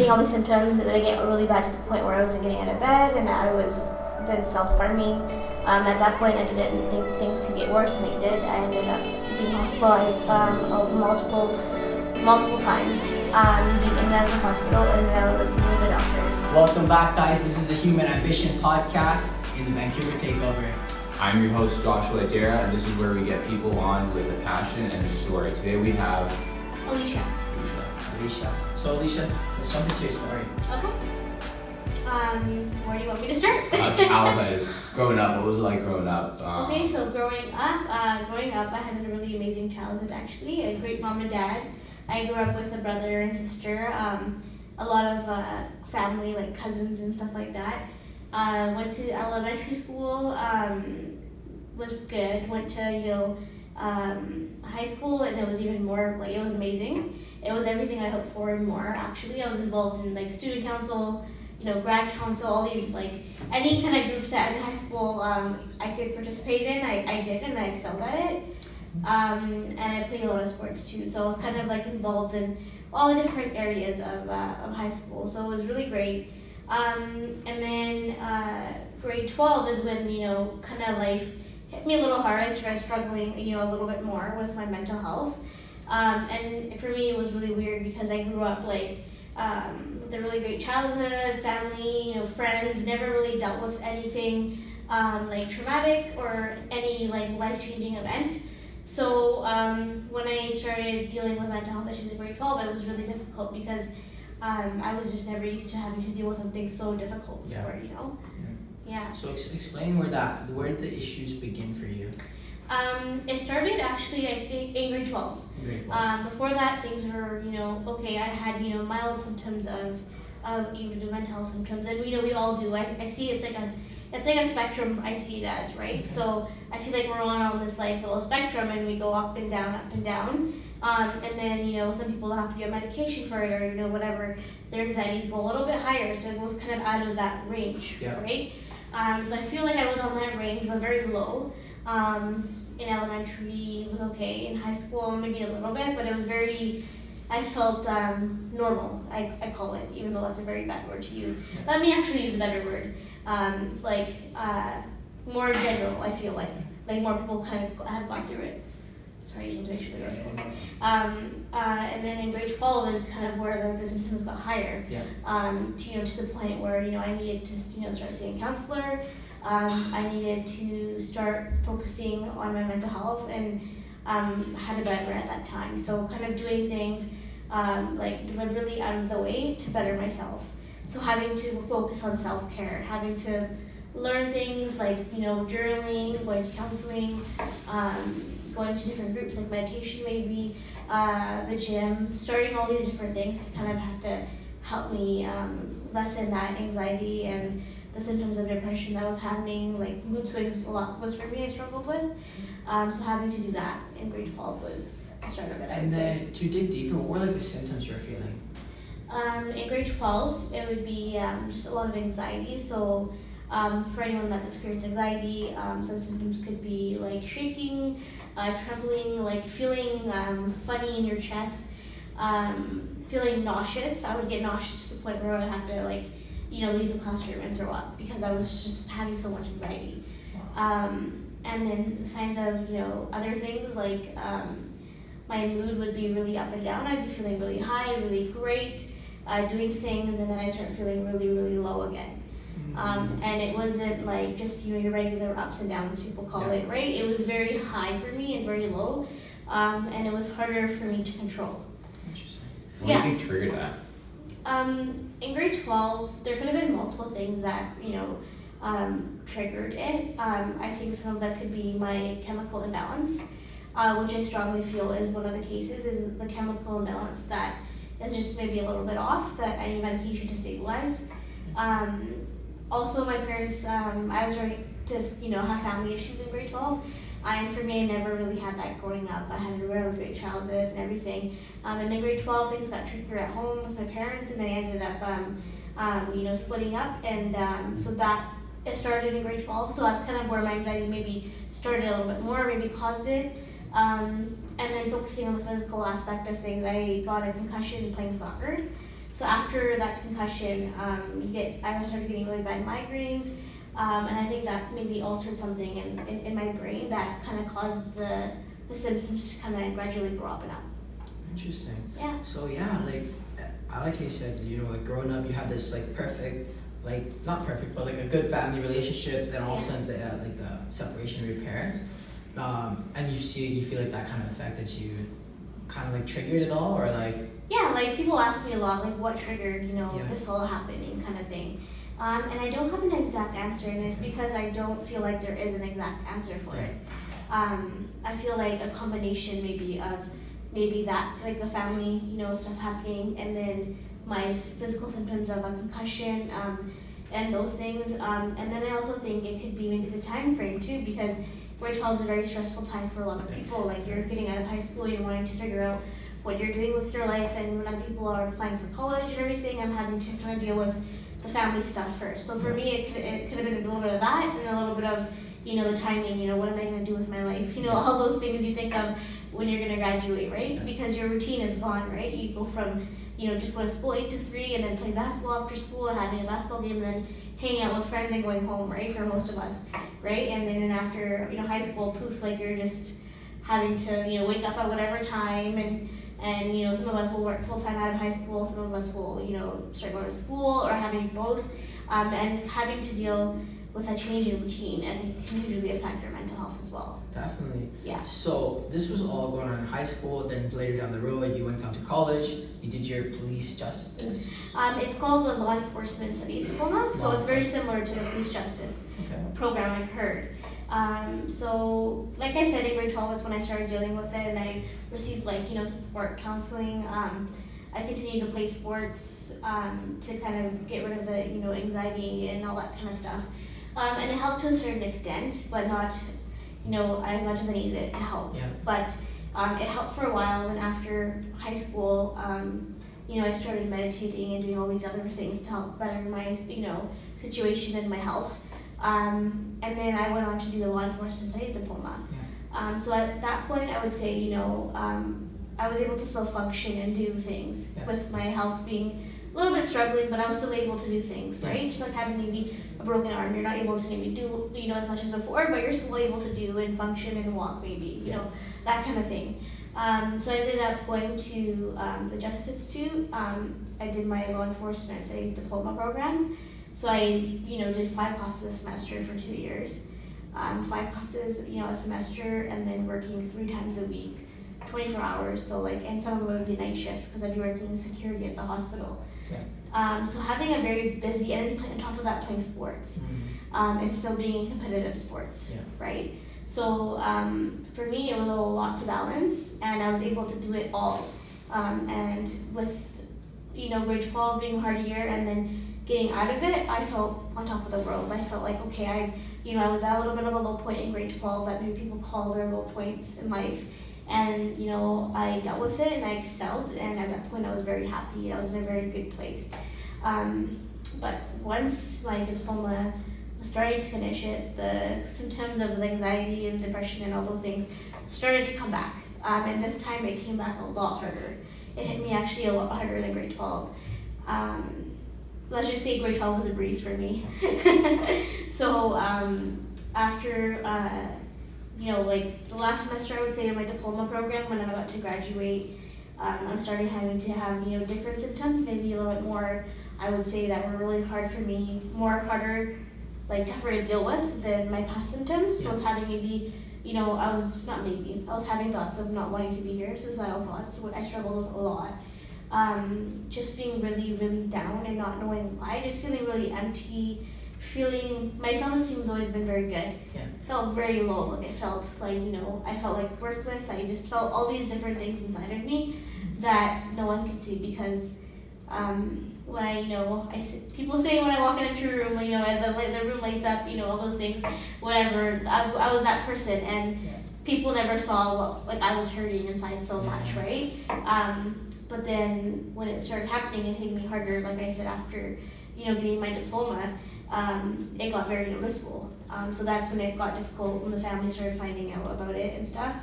seeing all these symptoms, they get really bad to the point where I wasn't getting out of bed, and I was then self-harming. At that point, I didn't think things could get worse, and they did. I ended up being hospitalized multiple times, being in and out of the hospital, in and out of seeing the doctors. Welcome back, guys. This is the Human Ambition Podcast in the Vancouver Takeover. I'm your host, Joshua Adera, and this is where we get people on with a passion and a story. Today we have Alysha. So Alysha, let's jump into your story. Okay. Where do you want me to start? Childhood, growing up. What was it like growing up? Okay, so growing up, I had a really amazing childhood actually. A great mom and dad. I grew up with a brother and sister. A lot of family, like cousins and stuff like that. Went to elementary school. Was good. Went to high school, and it was even more like it was amazing. It was everything I hoped for and more. Actually, I was involved in like student council, grad council, all these like any kind of groups that in high school I could participate in. I did, and I excelled at it. And I played a lot of sports too, so I was kind of like involved in all the different areas of high school. So it was really great. And then grade 12 is when kind of life hit me a little hard. I started struggling a little bit more with my mental health. And for me, it was really weird because I grew up like with a really great childhood, family, friends, never really dealt with anything like traumatic or any like life-changing event. So when I started dealing with mental health issues in grade 12, it was really difficult because I was just never used to having to deal with something so difficult before, Yeah. So explain where did the issues begin for you? It started actually, I think, in grade 12. Before that, things were, okay. I had, mild symptoms of mental health symptoms, and we all do. I see it's like a spectrum. I see it as, right. Okay. So I feel like we're on this like little spectrum, and we go up and down, up and down. And then some people have to get medication for it, or whatever. Their anxieties go a little bit higher, so it goes kind of out of that range, right. So I feel like I was on that range, but very low. In elementary, it was okay. In high school, maybe a little bit, but it was I felt normal, I call it, even though that's a very bad word to use. Let me actually use a better word. More general, I feel like more people kind of have gone through it. Sorry, I just want to make sure that I was close. And then in grade 12 is kind of where the symptoms got higher. To the point where I needed to start seeing a counselor. I needed to start focusing on my mental health, and had a Becker at that time. So kind of doing things like deliberately out of the way to better myself. So having to focus on self-care, having to learn things like journaling, going to counseling, going to different groups like meditation maybe, the gym, starting all these different things to kind of have to help me lessen that anxiety and the symptoms of depression that was happening, like mood swings a lot was for me, I struggled with. So having to do that in grade 12 was the start of it, And then to dig deeper, what were like the symptoms you were feeling? In grade 12, it would be just a lot of anxiety. So for anyone that's experienced anxiety, some symptoms could be like shaking, trembling, like feeling funny in your chest, feeling nauseous. I would get nauseous to the point where I would have to leave the classroom and throw up because I was just having so much anxiety. And then the signs of, other things like my mood would be really up and down. I'd be feeling really high, really great, doing things, and then I start feeling really, really low again. And it wasn't like just, your regular ups and downs, people call it, right? It was very high for me and very low, and it was harder for me to control. Interesting. What do you think triggered that? In grade 12, there could have been multiple things that, triggered it. I think some of that could be my chemical imbalance, which I strongly feel is one of the cases, is the chemical imbalance that is just maybe a little bit off, that I need medication to stabilize. Also, my parents, I was starting to, have family issues in grade 12. And for me, I never really had that growing up. I had a really great childhood and everything. And then grade 12, things got trickier at home with my parents, and they ended up, splitting up. And so that it started in grade 12. So that's kind of where my anxiety maybe started a little bit more, maybe caused it. And then focusing on the physical aspect of things, I got a concussion playing soccer. So after that concussion, I started getting really bad migraines, and I think that maybe altered something in my brain that kind of caused the symptoms to kind of gradually grow up and up. Interesting. Yeah. So yeah, like I like how you said, like growing up, you had this like perfect, like not perfect, but like a good family relationship. Then all of a sudden, like the separation of your parents, and you feel like that kind of affected you, kind of like triggered it all, or like. Yeah, like people ask me a lot, like what triggered, this whole happening kind of thing. And I don't have an exact answer, and it's because I don't feel like there is an exact answer for it. I feel like a combination maybe of that, like the family, stuff happening, and then my physical symptoms of a concussion, and those things. And then I also think it could be maybe the time frame too, because grade 12 is a very stressful time for a lot of people. Like you're getting out of high school, you're wanting to figure out what you're doing with your life, and when other people are applying for college and everything, I'm having to kind of deal with the family stuff first. So for me, it could have been a little bit of that, and a little bit of the timing. What am I going to do with my life? All those things you think of when you're going to graduate, right? Because your routine is gone, right? You go from just going to school 8 to 3, and then playing basketball after school and having a basketball game, and then hanging out with friends and going home, right? For most of us, right? And then after high school, poof, like you're just having to wake up at whatever time, and some of us will work full-time out of high school, some of us will start going to school, or having both, and having to deal with a change in routine, I think can usually affect our mental health as well. Definitely. Yeah. So this was all going on in high school, then later down the road you went on to college, you did your police justice? It's called the Law Enforcement Studies Diploma, so it's very similar to the police justice program, I've heard. So like I said, in grade 12 is when I started dealing with it, and I received support counseling. I continued to play sports to kind of get rid of the anxiety and all that kind of stuff, and it helped to a certain extent, but not as much as I needed it to help. Yeah. But it helped for a while, and after high school, I started meditating and doing all these other things to help better my situation and my health. And then I went on to do the Law Enforcement Studies Diploma. Yeah. So at that point, I would say, I was able to still function and do things with my health being a little bit struggling, but I was still able to do things, right? Just like having maybe a broken arm, you're not able to maybe do, as much as before, but you're still able to do and function and walk maybe, that kind of thing. So I ended up going to the Justice Institute. I did my Law Enforcement Studies Diploma program. So I, did 5 classes a semester for 2 years. 5 classes, a semester, and then working 3 times a week, 24 hours. So and some of them would be night shifts because I'd be working in security at the hospital. Yeah. So having a very busy, and on top of that playing sports, and still being in competitive sports, right? So for me, it was a lot to balance, and I was able to do it all. And with, grade 12 being a hard year, and then getting out of it, I felt on top of the world. I felt like, okay, I was at a little bit of a low point in grade 12 that maybe people call their low points in life. And, I dealt with it and I excelled, and at that point I was very happy. I was in a very good place. But once my diploma was starting to finish it, the symptoms of anxiety and depression and all those things started to come back. And this time it came back a lot harder. It hit me actually a lot harder than grade 12. Let's just say grade 12 was a breeze for me. So after, the last semester, I would say, in my diploma program, when I'm about to graduate, I'm starting having to have, different symptoms, maybe a little bit more, I would say, that were really hard for me, tougher to deal with than my past symptoms. So I was having I was having thoughts of not wanting to be here, suicidal thoughts, I struggled with a lot. Just being really, really down and not knowing why, just feeling really empty, my self-esteem has always been very good. Felt very low, it felt like, I felt like worthless, I just felt all these different things inside of me that no one could see, because when people say when I walk into a room, the room lights up, all those things, whatever, I was that person, and people never saw what, I was hurting inside so much, right? But then when it started happening, it hit me harder, like I said, after, getting my diploma, it got very noticeable. So that's when it got difficult, when the family started finding out about it and stuff.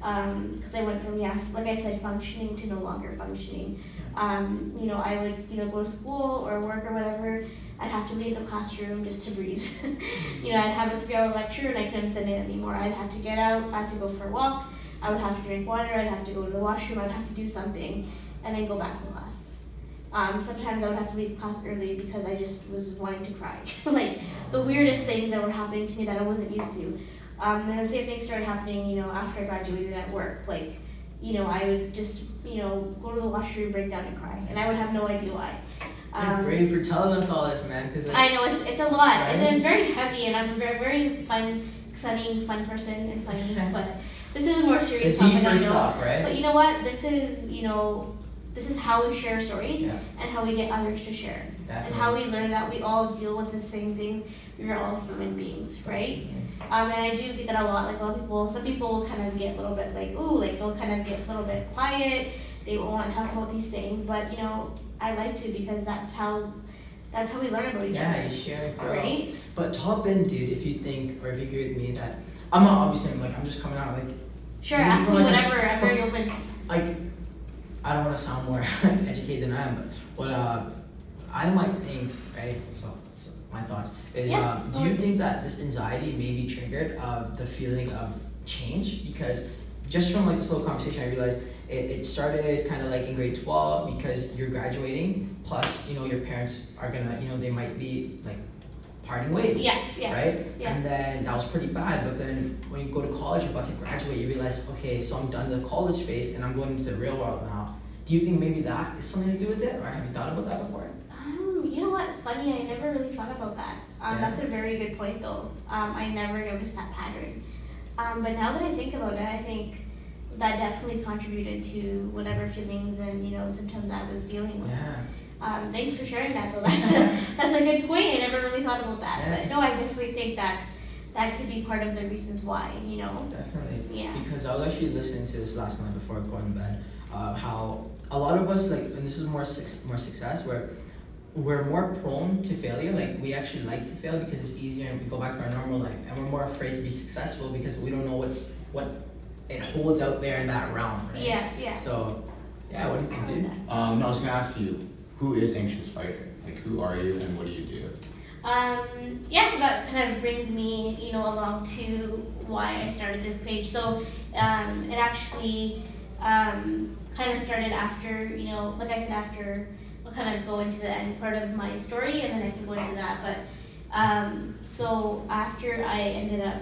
because I went from, like I said, functioning to no longer functioning. I would, go to school or work or whatever. I'd have to leave the classroom just to breathe. I'd have a 3-hour lecture and I couldn't sit in it anymore. I'd have to get out, I had to go for a walk, I would have to drink water, I'd have to go to the washroom, I'd have to do something, and then go back to class. Sometimes I would have to leave class early because I just was wanting to cry. Like, the weirdest things that were happening to me that I wasn't used to. And the same thing started happening, after I graduated at work. Like, I would just, go to the washroom, break down and cry. And I would have no idea why. You're brave for telling us all this, man. Cause I know, it's a lot. Right? And it's very heavy, and I'm a very, very fun person and funny. But this is a more serious topic, I know. Stuff, right? But you know what? This is how we share stories and how we get others to share. Definitely. And how we learn that we all deal with the same things. We are all human beings, right? And I do get that a lot. Like, a lot of people, some people kind of get a little bit like, they'll kind of get a little bit quiet. They won't want to talk about these things. But, I like to, because that's how we learn about each other. Yeah, you share and grow. Right? But top in, dude, if you think, or if you agree with me that, I'm not obviously, I'm just coming out, like. Sure, ask me whatever, I'm very open. Like, I don't want to sound more educated than I am, but what I might think, right, so my thoughts, is do you think that this anxiety may be triggered of the feeling of change? Because just from like this little conversation, I realized it started kind of like in grade 12 because you're graduating, plus, your parents are gonna, they might be like parting ways. Yeah. Right? Yeah. And then that was pretty bad, but then when you go to college, you're about to graduate, you realize, okay, so I'm done the college phase and I'm going into the real world now. Do you think maybe that is something to do with it, or have you thought about that before? You know what? It's funny. I never really thought about that. That's a very good point, though. I never noticed that pattern. But now that I think about it, I think that definitely contributed to whatever feelings and symptoms I was dealing with. Yeah. Thanks for sharing that, though. That's a good point. I never really thought about that. Yes. But no, I definitely think that could be part of the reasons why. Definitely. Yeah. Because I was actually listening to this last night before going to bed. How a lot of us, like, and this is more success, where we're more prone to failure. Like, we actually like to fail because it's easier and we go back to our normal life, and we're more afraid to be successful because we don't know what it holds out there in that realm, right? Yeah. So, what do you think, dude? No, I was gonna ask you, who is Anxious Fighter? Like, who are you and what do you do? So that kind of brings me, along to why I started this page. So, it actually kind of started after, like I said, after, I'll kind of go into the end part of my story and then I can go into that. But, so after I ended up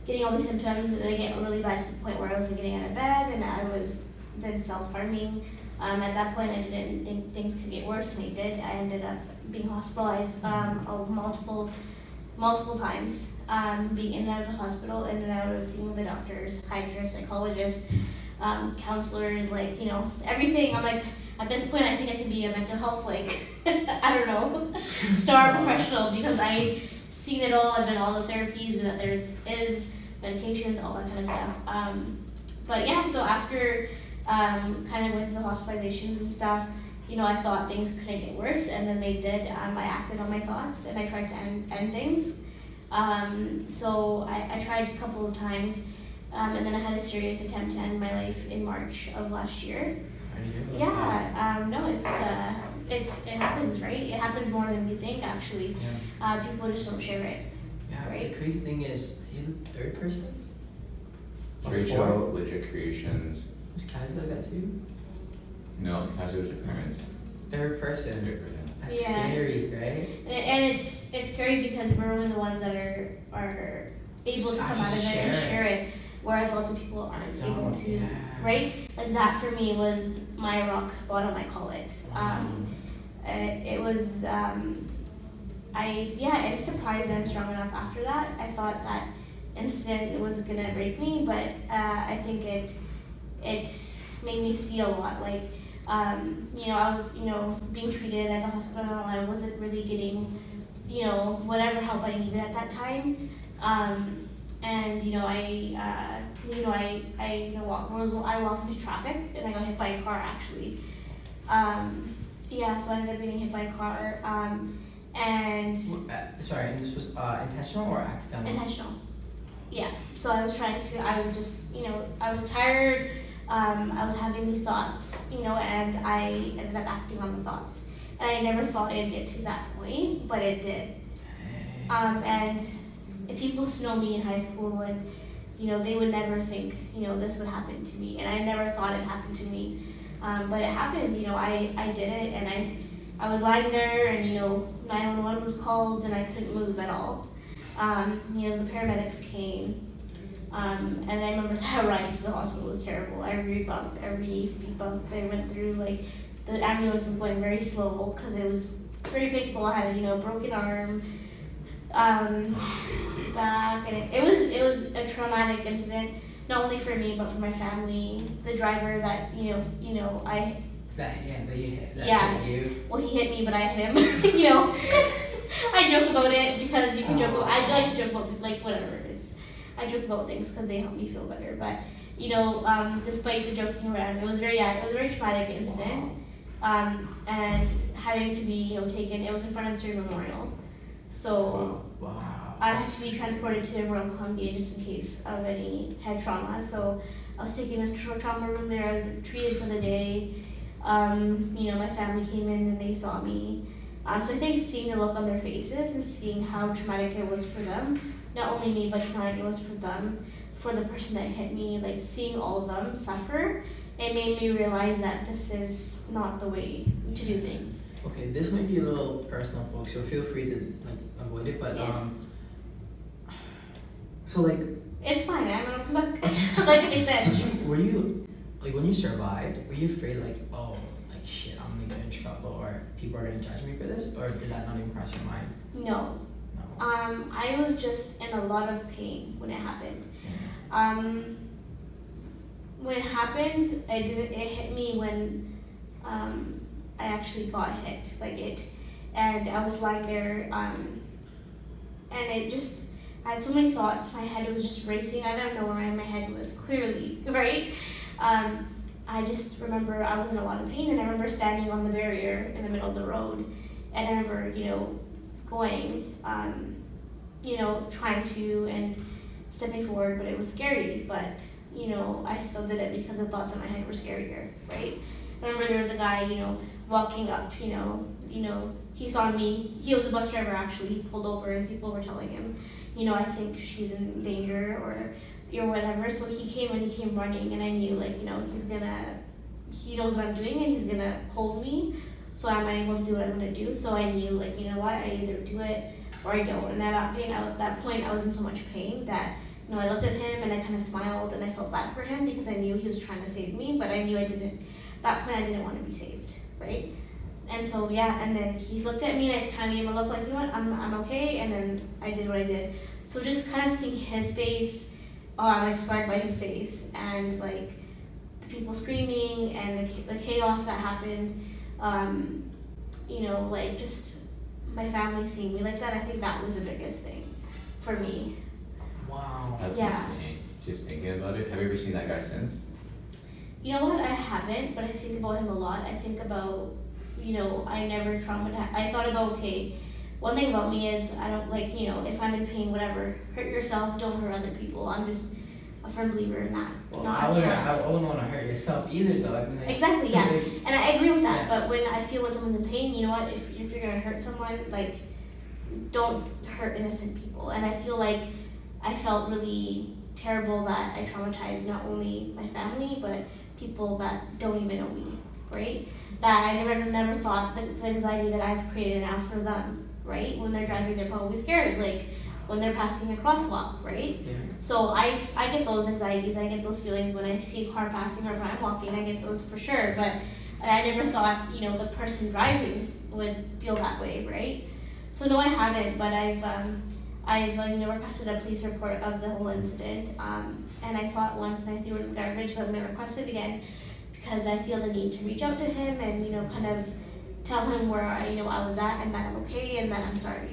getting all these symptoms, and they get really bad to the point where I wasn't getting out of bed and I was then self-harming. At that point, I didn't think things could get worse, and they did. I ended up being hospitalized multiple times, being in and out of the hospital, in and out of seeing the doctors, psychiatrists, psychologists, counselors, everything. I'm like, at this point, I think I could be a mental health, I don't know, star professional, because I've seen it all. I've done all the therapies, and that there's medications, all that kind of stuff. So after kind of with the hospitalizations and stuff, I thought things couldn't get worse, and then they did. I acted on my thoughts, and I tried to end things. So I tried a couple of times, and then I had a serious attempt to end my life in March of last year. It happens, right? It happens more than we think, actually. People just don't share it. Yeah, right? The crazy thing is, are you the third person? Rachel, Legit Creations. Was Qazi like that too? No, Qazi was your parents. Third person. Third person. That's scary, right? And it's scary because we're only the ones that are able to come out of it and share it, whereas lots of people aren't able to, right? Like, that for me was my rock bottom, I call it. It was, I'm surprised I'm strong enough after that. I thought that incident was gonna break me, but I think it made me see a lot. I was, being treated at the hospital, and I wasn't really getting, whatever help I needed at that time. I walked into traffic, and I got hit by a car, actually. So I ended up getting hit by a car, Sorry, and this was intentional or accidental? Intentional. Yeah. So I was just, I was tired. I was having these thoughts, and I ended up acting on the thoughts. And I never thought it'd get to that point, but it did. And if people know me in high school, and they would never think, this would happen to me. And I never thought it happened to me. But it happened, I did it, and I was lying there, and 911 was called, and I couldn't move at all. The paramedics came, and I remember that ride to the hospital was terrible. Every bump, every speed bump they went through, like the ambulance was going very slow because it was very painful. I had a broken arm, back, and it was a traumatic incident, not only for me but for my family. The driver that I hit you. Well, he hit me, but I hit him. I joke about it because you can joke about. I like to joke about whatever it is. I joke about things because they help me feel better. But despite the joking around, it was a very traumatic incident. And having to be taken. It was in front of Surrey Memorial, so I had to be transported to Royal Columbia just in case of any head trauma. So I was taken to a trauma room there. I was treated for the day. My family came in and they saw me. So I think seeing the look on their faces and seeing how traumatic it was for them, not only me, but traumatic it was for them, for the person that hit me, like seeing all of them suffer, it made me realize that this is not the way to do things. Okay, this might be a little personal, folks, so feel free to avoid it, but it's fine, I'm an open book. Like I said. Were you, when you survived, were you afraid shit, I'm gonna get in trouble, or people are gonna judge me for this, or did that not even cross your mind? No. I was just in a lot of pain when it happened. When it happened, it hit me when I actually got hit, and I was lying there, and I had so many thoughts. My head was just racing. I don't know where my head was clearly, right? I just remember I was in a lot of pain, and I remember standing on the barrier in the middle of the road, and I remember, going, trying to and stepping forward, but it was scary, but, I still did it because the thoughts in my head were scarier, right? I remember there was a guy, walking up, he saw me, he was a bus driver actually, he pulled over and people were telling him, I think she's in danger or whatever, so he came running, and I knew, he knows what I'm doing and he's gonna hold me, so I'm able to do what I'm gonna do, so I knew, I either do it or I don't, and at that point, I was in so much pain that, I looked at him and I kind of smiled and I felt bad for him because I knew he was trying to save me, but I knew at that point I didn't want to be saved, right? And so, and then he looked at me and I kind of gave him a look I'm okay, and then I did what I did. So just kind of seeing his face, I'm inspired by his face, and the people screaming and the chaos that happened, just my family seeing me like that, I think that was the biggest thing for me. Wow. That's insane. Just thinking about it. Have you ever seen that guy since? You know what? I haven't, but I think about him a lot. I think about, I never traumatized. I thought about, okay, one thing about me is I don't if I'm in pain, whatever, hurt yourself, don't hurt other people. I'm just a firm believer in that. Well, I wouldn't want to hurt yourself either, though. Exactly, yeah. And I agree with that, but when I feel when someone's in pain, you know what? If you're going to hurt someone, don't hurt innocent people. And I feel I felt really terrible that I traumatized not only my family, but people that don't even know me, right? That I never thought the anxiety that I've created now for them, right? When they're driving, they're probably scared, when they're passing a crosswalk, right? Yeah. So I get those anxieties, I get those feelings when I see a car passing or if I'm walking, I get those for sure, but I never thought, the person driving would feel that way, right? So no, I haven't, but I've requested a police report of the whole incident, and I saw it once and I threw it in the garbage, but I'm going to request it again because I feel the need to reach out to him and, kind of tell him where I was at and that I'm okay and that I'm sorry,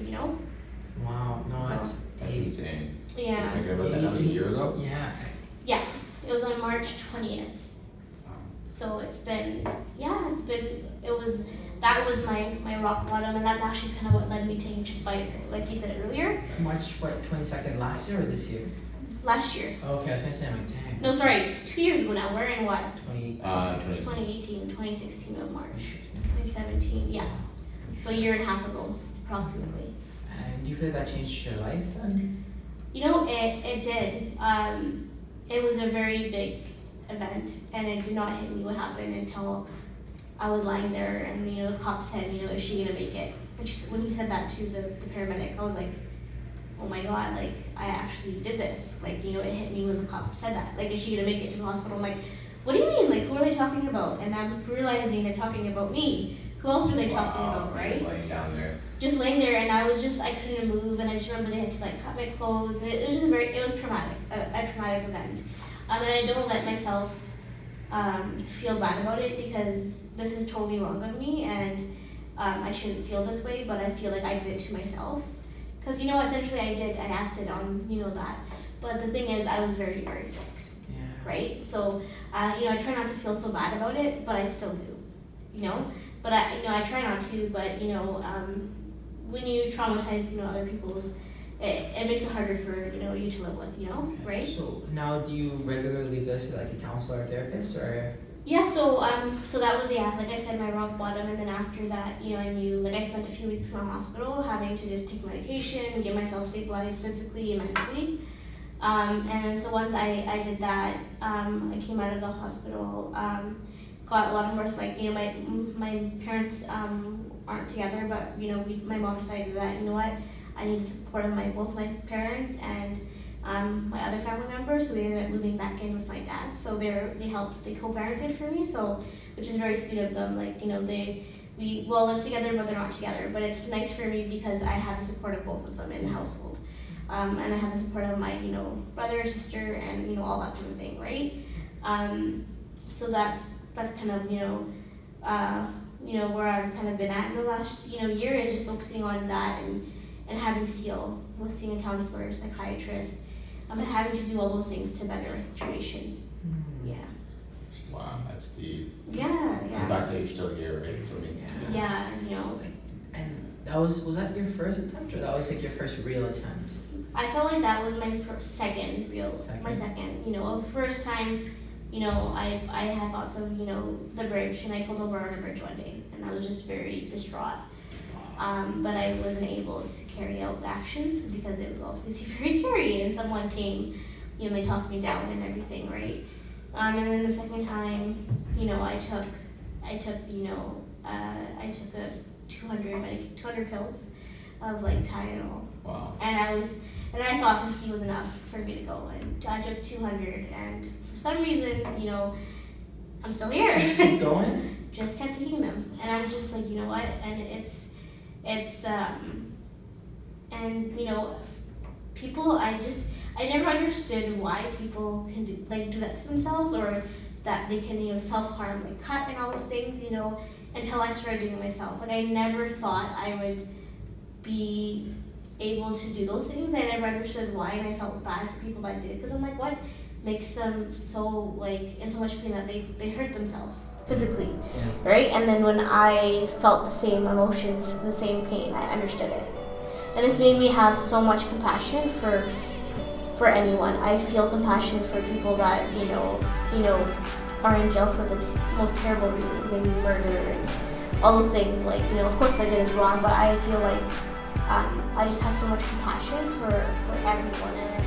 Wow, no, So, That's insane. Yeah. Thinking about that, that was a year ago? Yeah. Yeah, it was on March 20th. Wow. So that was my rock bottom, and that's actually kind of what led me to Spider, like you said earlier. March 22nd last year or this year? last year. Okay, I was gonna say, I'm like, dang. No, sorry, 2 years ago now. We're in what? 2018. 2016 of March. 2017, yeah. So a year and a half ago, approximately. And do you feel that changed your life then? You know, it did. It was a very big event, and it did not hit me what happened until I was lying there, and the cop said, is she gonna make it? And when he said that to the paramedic, I was like, oh my god, like I actually did this. Like, it hit me when the cop said that. Like, is she gonna make it to the hospital? I'm like, what do you mean? Like, who are they talking about? And I'm realizing they're talking about me. Who else are they talking about, right? Just laying down there. Just laying there, and I couldn't move, and I just remember they had to like cut my clothes, and it was just it was traumatic, a traumatic event. And I don't let myself feel bad about it, because this is totally wrong of me, and I shouldn't feel this way, but I feel like I did it to myself. Because, essentially I acted on, that. But the thing is, I was very, very sick, right? So, I try not to feel so bad about it, but I still do, But I try not to, but, when you traumatize, other people's, it makes it harder for, you to live with, right? So now do you regularly visit like a counselor or therapist, or? Yeah, so that was, like I said, my rock bottom, and then after that, I knew, like I spent a few weeks in the hospital having to just take medication, get myself stabilized physically and mentally. And so once I did that, I came out of the hospital, got a lot of more, like, my parents aren't together, but, my mom decided that, I need the support of both my parents and my other family members, so we ended up moving back in with my dad. So they helped, they co-parented for me, so which is very sweet of them. Like, we all live together, but they're not together. But it's nice for me because I have the support of both of them in the household, and I have the support of my brother, sister, and all that kind of thing, right? So that's kind of where I've kind of been at in the last year, is just focusing on that and having to heal with seeing a counselor, psychiatrist, and having to do all those things to better a situation. Yeah. Wow, that's deep. Yeah. The fact that you're still here, right? So it means. Yeah. And that was that your first attempt, or that was like your first real attempt? I felt like that was my second. First time, I had thoughts of, the bridge, and I pulled over on a bridge one day, and I was just very distraught. But I wasn't able to carry out the actions because it was obviously very scary, and someone came, they talked me down and everything, right? And then the second time, I took a 200 pills of like Tylenol. Wow. And I thought 50 was enough for me to go, and I took 200, and for some reason, I'm still here. Just keep going? Just kept taking them, and I'm just like, what? And it's people, I never understood why people can do that to themselves, or that they can, self-harm, like cut and all those things, until I started doing it myself. Like, I never thought I would be able to do those things. I never understood why, and I felt bad for people that did, because I'm like, what makes them so, in so much pain that they hurt themselves physically, right? And then when I felt the same emotions, the same pain, I understood it. And it's made me have so much compassion for anyone. I feel compassion for people that, are in jail for the most terrible reasons, maybe murder and all those things. Like, of course what I did is wrong, but I feel like I just have so much compassion for everyone. And